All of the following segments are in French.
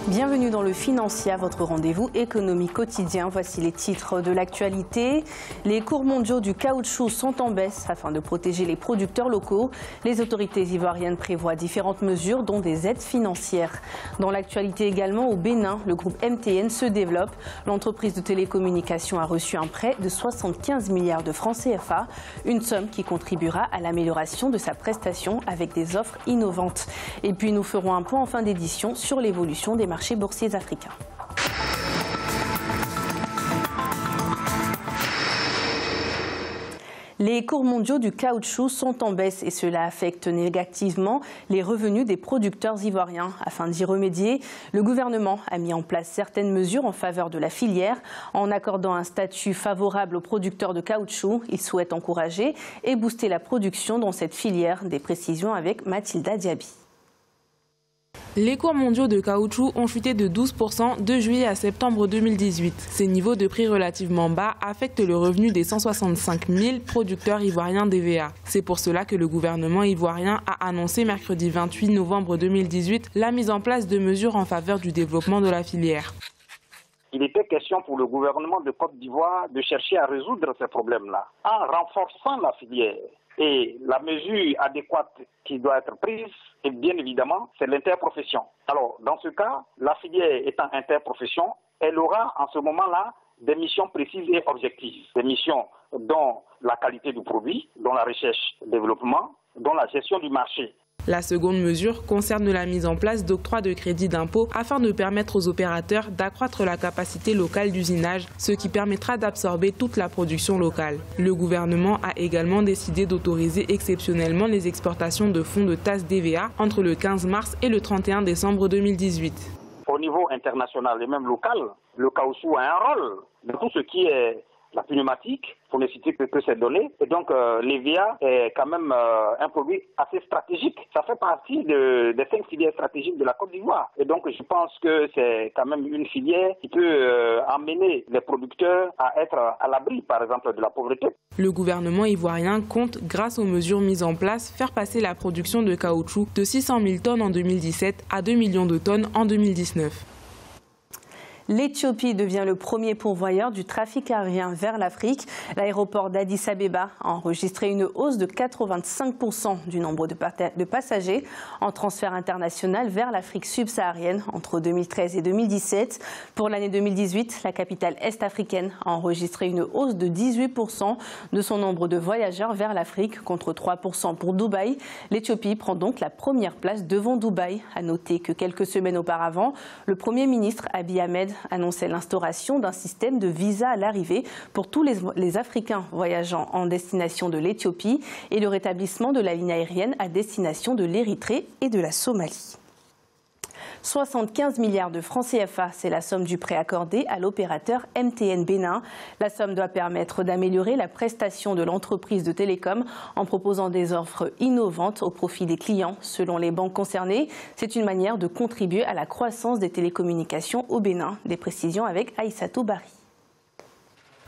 Bienvenue dans le Financier, votre rendez-vous économique quotidien. Voici les titres de l'actualité. Les cours mondiaux du caoutchouc sont en baisse afin de protéger les producteurs locaux. Les autorités ivoiriennes prévoient différentes mesures, dont des aides financières. Dans l'actualité également, au Bénin, le groupe MTN se développe. L'entreprise de télécommunications a reçu un prêt de 75 milliards de francs CFA, une somme qui contribuera à l'amélioration de sa prestation avec des offres innovantes. Et puis nous ferons un point en fin d'édition sur l'évolution des marchés boursiers africains. Les cours mondiaux du caoutchouc sont en baisse et cela affecte négativement les revenus des producteurs ivoiriens. Afin d'y remédier, le gouvernement a mis en place certaines mesures en faveur de la filière. En accordant un statut favorable aux producteurs de caoutchouc, il souhaite encourager et booster la production dans cette filière. Des précisions avec Mathilda Diaby. Les cours mondiaux de caoutchouc ont chuté de 12% de juillet à septembre 2018. Ces niveaux de prix relativement bas affectent le revenu des 165 000 producteurs ivoiriens d'EVA. C'est pour cela que le gouvernement ivoirien a annoncé mercredi 28 novembre 2018 la mise en place de mesures en faveur du développement de la filière. Il était question pour le gouvernement de Côte d'Ivoire de chercher à résoudre ces problèmes-là en renforçant la filière. Et la mesure adéquate qui doit être prise, et bien évidemment, c'est l'interprofession. Alors, dans ce cas, la filière étant interprofession, elle aura en ce moment-là des missions précises et objectives. Des missions dont la qualité du produit, dont la recherche et développement, dont la gestion du marché. La seconde mesure concerne la mise en place d'octrois de crédits d'impôt afin de permettre aux opérateurs d'accroître la capacité locale d'usinage, ce qui permettra d'absorber toute la production locale. Le gouvernement a également décidé d'autoriser exceptionnellement les exportations de fonds de tasse d'EVA entre le 15 mars et le 31 décembre 2018. Au niveau international et même local, le caoutchouc a un rôle dans tout ce qui est la pneumatique, pour ne citer que ces données. Et donc l'EVA est quand même un produit assez stratégique. Ça fait partie des 5 filières stratégiques de la Côte d'Ivoire. Et donc je pense que c'est quand même une filière qui peut amener les producteurs à être à l'abri, par exemple, de la pauvreté. Le gouvernement ivoirien compte, grâce aux mesures mises en place, faire passer la production de caoutchouc de 600 000 tonnes en 2017 à 2 millions de tonnes en 2019. L'Éthiopie devient le premier pourvoyeur du trafic aérien vers l'Afrique. L'aéroport d'Addis Abeba a enregistré une hausse de 85% du nombre de passagers en transfert international vers l'Afrique subsaharienne entre 2013 et 2017. Pour l'année 2018, la capitale est-africaine a enregistré une hausse de 18% de son nombre de voyageurs vers l'Afrique contre 3% pour Dubaï. L'Éthiopie prend donc la première place devant Dubaï. À noter que quelques semaines auparavant, le Premier ministre Abiy Ahmed annonçait l'instauration d'un système de visa à l'arrivée pour tous les Africains voyageant en destination de l'Éthiopie et le rétablissement de la ligne aérienne à destination de l'Érythrée et de la Somalie. 75 milliards de francs CFA, c'est la somme du prêt accordé à l'opérateur MTN Bénin. La somme doit permettre d'améliorer la prestation de l'entreprise de télécom en proposant des offres innovantes au profit des clients. Selon les banques concernées, c'est une manière de contribuer à la croissance des télécommunications au Bénin. Des précisions avec Aïssatou Bari.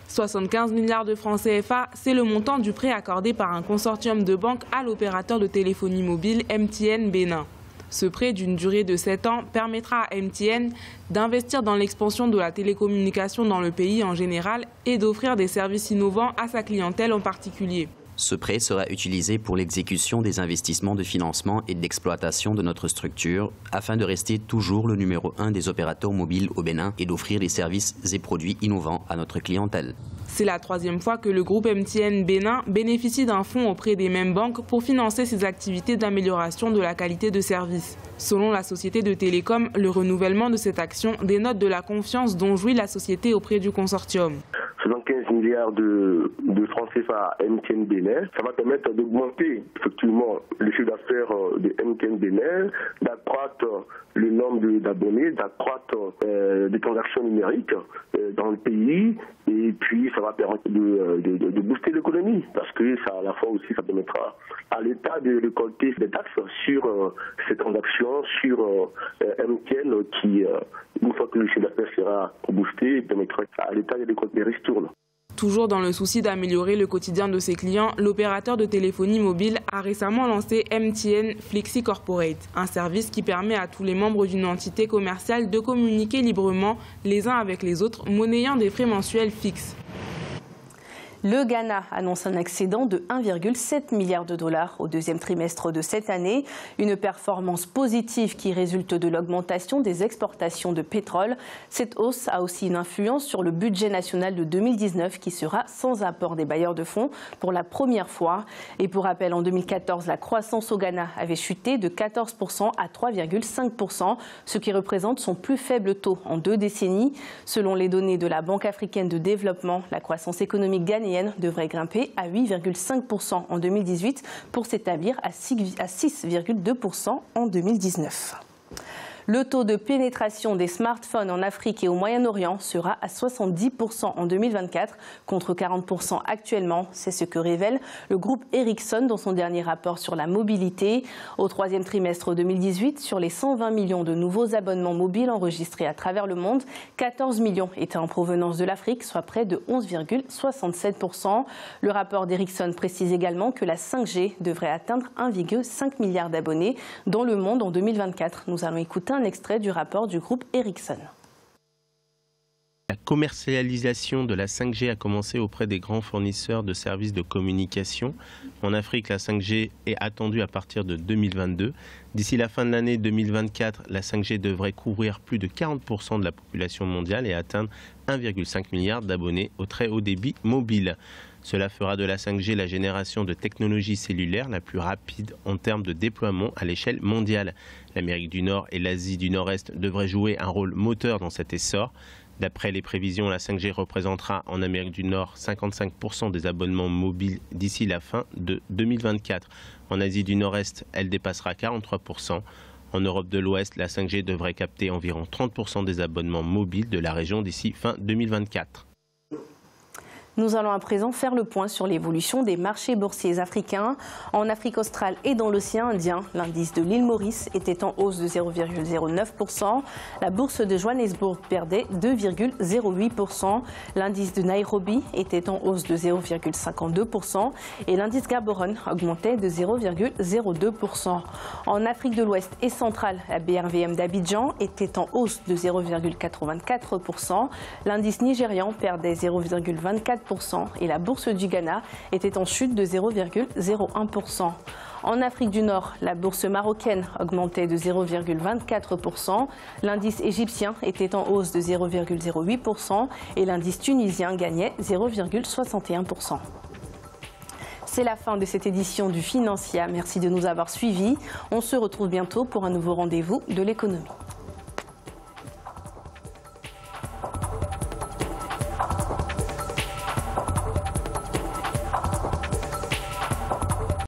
75 milliards de francs CFA, c'est le montant du prêt accordé par un consortium de banques à l'opérateur de téléphonie mobile MTN Bénin. Ce prêt d'une durée de 7 ans permettra à MTN d'investir dans l'expansion de la télécommunication dans le pays en général et d'offrir des services innovants à sa clientèle en particulier. Ce prêt sera utilisé pour l'exécution des investissements de financement et d'exploitation de notre structure afin de rester toujours le numéro 1 des opérateurs mobiles au Bénin et d'offrir des services et produits innovants à notre clientèle. C'est la troisième fois que le groupe MTN Bénin bénéficie d'un fonds auprès des mêmes banques pour financer ses activités d'amélioration de la qualité de service. Selon la société de télécom, le renouvellement de cette action dénote de la confiance dont jouit la société auprès du consortium. 75 milliards de francs CFA à MTN Bénin. Ça va permettre d'augmenter effectivement le chiffre d'affaires de MTN Bénin, d'accroître le nombre d'abonnés, d'accroître des transactions numériques dans le pays, et puis ça va permettre de booster l'économie, parce que ça, à la fois aussi, ça permettra à l'État de récolter des taxes sur ces transactions, sur MTN qui, une fois que le chiffre d'affaires sera boosté, permettra à l'État de récolter des ristournes. Toujours dans le souci d'améliorer le quotidien de ses clients, l'opérateur de téléphonie mobile a récemment lancé MTN Flexi Corporate, un service qui permet à tous les membres d'une entité commerciale de communiquer librement les uns avec les autres, monnayant des frais mensuels fixes. Le Ghana annonce un excédent de 1,7 milliard de dollars au deuxième trimestre de cette année, une performance positive qui résulte de l'augmentation des exportations de pétrole. Cette hausse a aussi une influence sur le budget national de 2019 qui sera sans apport des bailleurs de fonds pour la première fois. Et pour rappel, en 2014, la croissance au Ghana avait chuté de 14% à 3,5%, ce qui représente son plus faible taux en 2 décennies. Selon les données de la Banque africaine de développement, la croissance économique ghanéenne devrait grimper à 8,5% en 2018 pour s'établir à 6,2% en 2019. Le taux de pénétration des smartphones en Afrique et au Moyen-Orient sera à 70% en 2024 contre 40% actuellement. C'est ce que révèle le groupe Ericsson dans son dernier rapport sur la mobilité. Au troisième trimestre 2018, sur les 120 millions de nouveaux abonnements mobiles enregistrés à travers le monde, 14 millions étaient en provenance de l'Afrique, soit près de 11,67%. Le rapport d'Ericsson précise également que la 5G devrait atteindre 1,5 milliard d'abonnés dans le monde en 2024. Nous allons écouter un extrait du rapport du groupe Ericsson. La commercialisation de la 5G a commencé auprès des grands fournisseurs de services de communication. En Afrique, la 5G est attendue à partir de 2022. D'ici la fin de l'année 2024, la 5G devrait couvrir plus de 40% de la population mondiale et atteindre 1,5 milliard d'abonnés au très haut débit mobile. Cela fera de la 5G la génération de technologie cellulaire la plus rapide en termes de déploiement à l'échelle mondiale. L'Amérique du Nord et l'Asie du Nord-Est devraient jouer un rôle moteur dans cet essor. D'après les prévisions, la 5G représentera en Amérique du Nord 55% des abonnements mobiles d'ici la fin de 2024. En Asie du Nord-Est, elle dépassera 43%. En Europe de l'Ouest, la 5G devrait capter environ 30% des abonnements mobiles de la région d'ici fin 2024. Nous allons à présent faire le point sur l'évolution des marchés boursiers africains. En Afrique australe et dans l'océan Indien, l'indice de l'île Maurice était en hausse de 0,09%. La bourse de Johannesburg perdait 2,08%. L'indice de Nairobi était en hausse de 0,52%. Et l'indice Gaborone augmentait de 0,02%. En Afrique de l'Ouest et centrale, la BRVM d'Abidjan était en hausse de 0,84%. L'indice nigérian perdait 0,24%. Et la bourse du Ghana était en chute de 0,01%. En Afrique du Nord, la bourse marocaine augmentait de 0,24%. L'indice égyptien était en hausse de 0,08% et l'indice tunisien gagnait 0,61%. C'est la fin de cette édition du Financial. Merci de nous avoir suivis. On se retrouve bientôt pour un nouveau rendez-vous de l'économie.